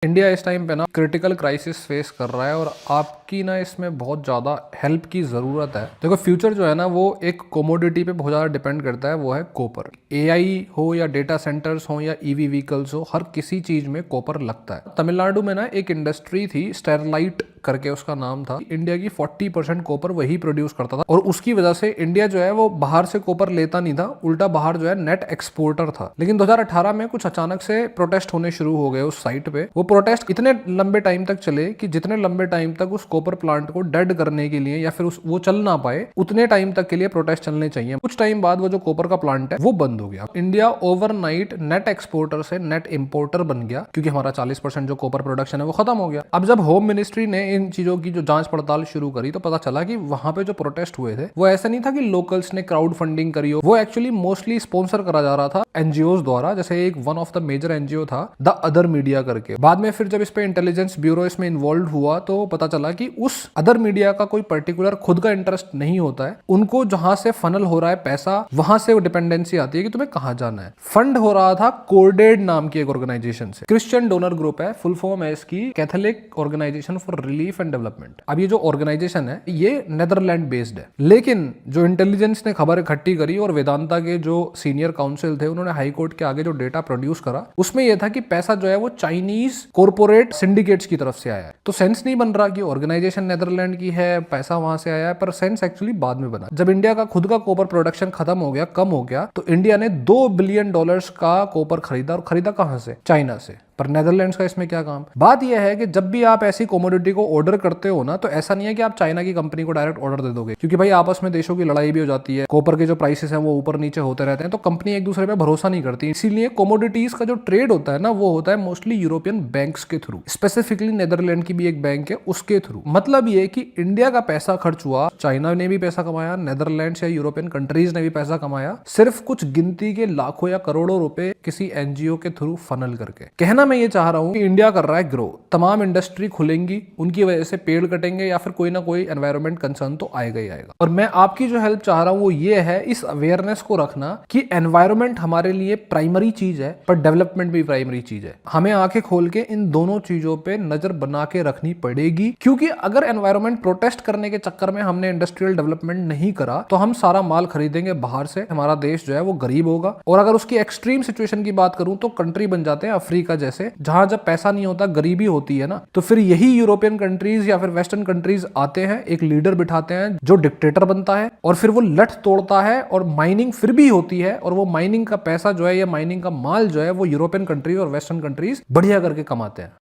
India इस time पे ना क्रिटिकल क्राइसिस फेस कर रहा है और आपकी ना इसमें बहुत ज़्यादा हेल्प की ज़रूरत है। देखो फ्यूचर जो है ना वो एक कोमोडिटी पे बहुत ज़्यादा डिपेंड करता है, वो है कॉपर। एआई हो या डेटा सेंटर्स हो या ईवी व्हीकल्स हो, हर किसी चीज़ में कॉपर लगता है। तमिलनाडु में ना एक इंडस्ट्री थी, स्टेरलाइट करके उसका नाम था। इंडिया की 40% कॉपर वही प्रोड्यूस करता था और उसकी वजह से इंडिया जो है वो बाहर से कॉपर लेता नहीं था, उल्टा बाहर जो है नेट एक्सपोर्टर था। लेकिन 2018 में कुछ अचानक से प्रोटेस्ट होने शुरू हो गए उस साइट पे। वो प्रोटेस्ट इतने लंबे टाइम तक चले कि जितने लंबे टाइम तक उस कॉपर प्लांट को डेड करने के लिए या फिर वो चल ना पाए, उतने टाइम तक के लिए प्रोटेस्ट चलने चाहिए। कुछ टाइम बाद वो जो कॉपर का प्लांट है वो बंद हो गया। इंडिया ओवरनाइट नेट एक्सपोर्टर से नेट इंपोर्टर बन गया क्योंकि हमारा 40% जो कॉपर प्रोडक्शन है वो खत्म हो गया। अब जब होम मिनिस्ट्री ने इन चीजों की जो जांच पड़ताल शुरू करी तो पता चला कि वहां पे जो प्रोटेस्ट हुए थे वो ऐसा नहीं था कि लोकल्स ने क्राउड फंडिंग करी हो, वो एक्चुअली मोस्टली स्पॉन्सर करा जा रहा था एनजीओ द्वारा। जैसे एक one of the major NGO था द अदर मीडिया करके। बाद में फिर जब इस पे इंटेलिजेंस ब्यूरो इसमें इन्वॉल्व हुआ तो पता चला कि उस अदर मीडिया का कोई पर्टिकुलर खुद का इंटरेस्ट नहीं होता है। उनको जहां से फनल हो रहा है पैसा, वहां से वो डिपेंडेंसी आती है कि तुम्हें कहां जाना है। फंड हो रहा था कोडेड नाम की एक ऑर्गेनाइजेशन से, क्रिश्चियन डोनर ग्रुप है, फुल फॉर्म है इसकी Catholic organisation for relief and development. अब ये जो ऑर्गेनाइजेशन है ये नेदरलैंड बेस्ड है, लेकिन जो इंटेलिजेंस ने खबर इकट्ठी करी और वेदांता के जो सीनियर काउंसिल थे उन्होंने हाई कोर्ट के आगे जो डेटा प्रोड्यूस करा उसमें यह था कि पैसा जो है वो चाइनीज कॉर्पोरेट सिंडिकेट्स की तरफ से आया है। तो सेंस नहीं बन रहा कि ऑर्गेनाइजेशन नेदरलैंड की है, पैसा वहां से आया है, पर सेंस एक्चुअली बाद में बना जब इंडिया का खुद का कॉपर प्रोडक्शन खत्म हो गया, कम हो गया, तो इंडिया ने $2 बिलियन का कॉपर खरीदा। और खरीदा कहां से? चाइना से। पर नेदरलैंड्स का इसमें क्या काम? बात यह है कि जब भी आप ऐसी कमोडिटी को ऑर्डर करते हो ना तो ऐसा नहीं है कि आप चाइना की कंपनी को डायरेक्ट ऑर्डर दे दोगे, क्योंकि भाई आपस में देशों की लड़ाई भी हो जाती है, कॉपर के जो प्राइसेस हैं वो ऊपर नीचे होते रहते हैं, तो कंपनी एक दूसरे पे भरोसा नहीं करती। इसीलिए कमोडिटीज का जो ट्रेड होता है ना वो होता है मोस्टली यूरोपियन बैंक्स के थ्रू, स्पेसिफिकली नेदरलैंड की भी एक बैंक है उसके थ्रू। मतलब ये कि इंडिया का पैसा खर्च हुआ, चाइना ने भी पैसा कमाया, नेदरलैंड्स या यूरोपियन कंट्रीज ने भी पैसा कमाया, सिर्फ कुछ गिनती के लाखों या करोड़ों रुपए किसी एनजीओ के थ्रू फनल करके। कहना मैं ये चाह रहा हूं कि इंडिया कर रहा है ग्रो, तमाम इंडस्ट्री खुलेंगी, उनकी वजह से पेड़ कटेंगे या फिर कोई ना कोई एनवायरमेंट कंसर्न तो आएगा ही आएगा। और मैं आपकी जो हेल्प चाह रहा हूं वो ये है इस अवेयरनेस को रखना कि एनवायरमेंट हमारे लिए प्राइमरी चीज है पर डेवलपमेंट भी प्राइमरी चीज है। हमें आंखें खोल के इन दोनों चीजों पे नजर बना के रखनी पड़ेगी, क्योंकि अगर एनवायरमेंट प्रोटेस्ट करने के चक्कर में हमने इंडस्ट्रियल डेवलपमेंट नहीं करा तो हम सारा माल खरीदेंगे बाहर से, हमारा देश जो है वो गरीब होगा। और अगर उसकी एक्सट्रीम सिचुएशन की बात करूं तो कंट्री बन जाते हैं अफ्रीका जैसे, जहां जब पैसा नहीं होता, गरीबी होती है ना, तो फिर यही यूरोपियन कंट्रीज या फिर वेस्टर्न कंट्रीज आते हैं, एक लीडर बिठाते हैं जो डिक्टेटर बनता है और फिर वो लठ तोड़ता है और माइनिंग फिर भी होती है, और वो माइनिंग का पैसा जो है या माइनिंग का माल जो है वो यूरोपियन कंट्रीज और वेस्टर्न कंट्रीज बढ़िया करके कमाते हैं।